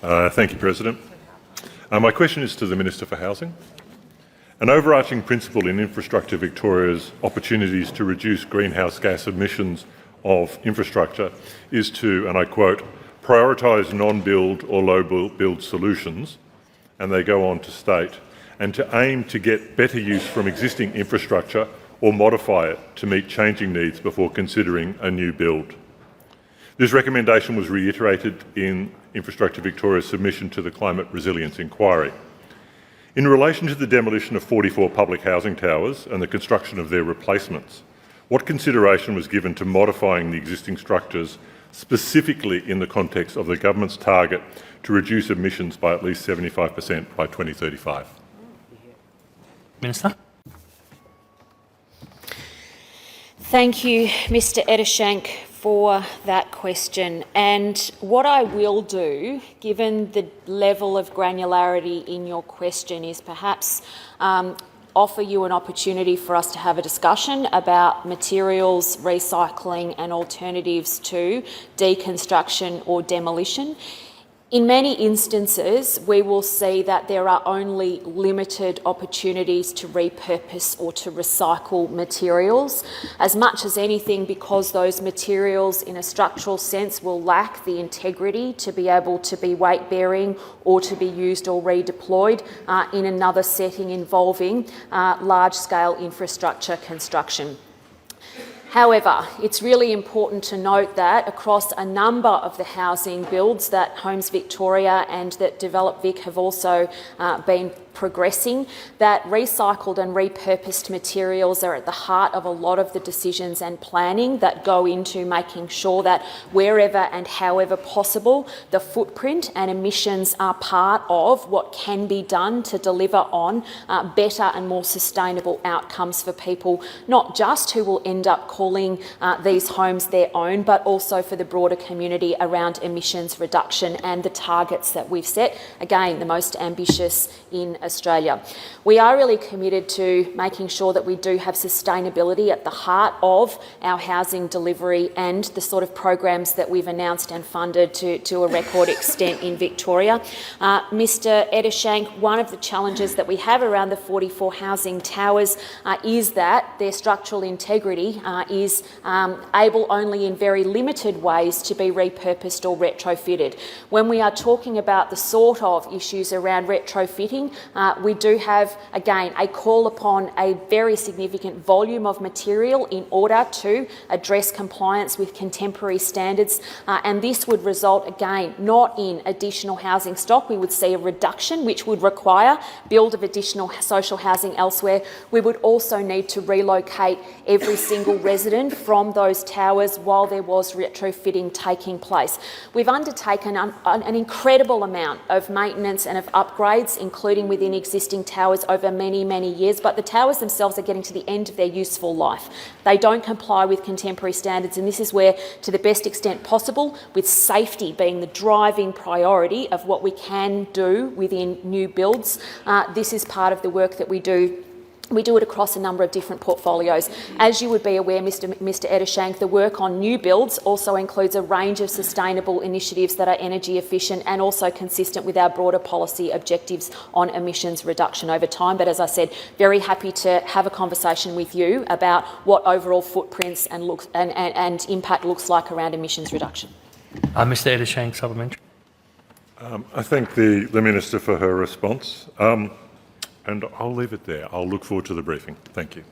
Thank you, President. My question is to the Minister for Housing. An overarching principle in Infrastructure Victoria's opportunities to reduce greenhouse gas emissions of infrastructure is to, and I quote, prioritise non-build or low-build solutions, and they go on to state, and to aim to get better use from existing infrastructure or modify it to meet changing needs before considering a new build. This recommendation was reiterated in Infrastructure Victoria's submission to the Climate Resilience Inquiry. In relation to the demolition of 44 public housing towers and the construction of their replacements, what consideration was given to modifying the existing structures, specifically in the context of the government's target to reduce emissions by at least 75% by 2035? Minister. Thank you, Mr Ettershank, for that question. And what I will do, given the level of granularity in your question, is perhaps offer you an opportunity for us to have a discussion about materials, recycling and alternatives to deconstruction or demolition. In many instances, we will see that there are only limited opportunities to repurpose or to recycle materials. As much as anything, because those materials in a structural sense will lack the integrity to be able to be weight-bearing or to be used or redeployed in another setting involving large-scale infrastructure construction. However, it's really important to note that across a number of the housing builds that Homes Victoria and that Develop Vic have also been progressing, that recycled and repurposed materials are at the heart of a lot of the decisions and planning that go into making sure that wherever and however possible, the footprint and emissions are part of what can be done to deliver on better and more sustainable outcomes for people, not just who will end up calling these homes their own, but also for the broader community around emissions reduction and the targets that we've set, again, the most ambitious in Australia. We are really committed to making sure that we do have sustainability at the heart of our housing delivery and the sort of programs that we've announced and funded to a record extent in Victoria. Mr Ettershank, one of the challenges that we have around the 44 housing towers is that their structural integrity is able only in very limited ways to be repurposed or retrofitted. When we are talking about the sort of issues around retrofitting, we do have, again, a call upon a very significant volume of material in order to address compliance with contemporary standards, and this would result, again, not in additional housing stock. We would see a reduction, which would require build of additional social housing elsewhere. We would also need to relocate every single resident from those towers while there was retrofitting taking place. We've undertaken an incredible amount of maintenance and of upgrades, including within existing towers over many, many years, but the towers themselves are getting to the end of their useful life. They don't comply with contemporary standards, and this is where, to the best extent possible, with safety being the driving priority of what we can do within new builds, this is part of the work that we do. We do it across a number of different portfolios. As you would be aware, Mr Ettershank, the work on new builds also includes a range of sustainable initiatives that are energy efficient and also consistent with our broader policy objectives on emissions reduction over time. But as I said, very happy to have a conversation with you about what overall footprints and impact looks like around emissions reduction. Mr Ettershank, supplementary. I thank the Minister for her response. And I'll leave it there. I'll look forward to the briefing. Thank you.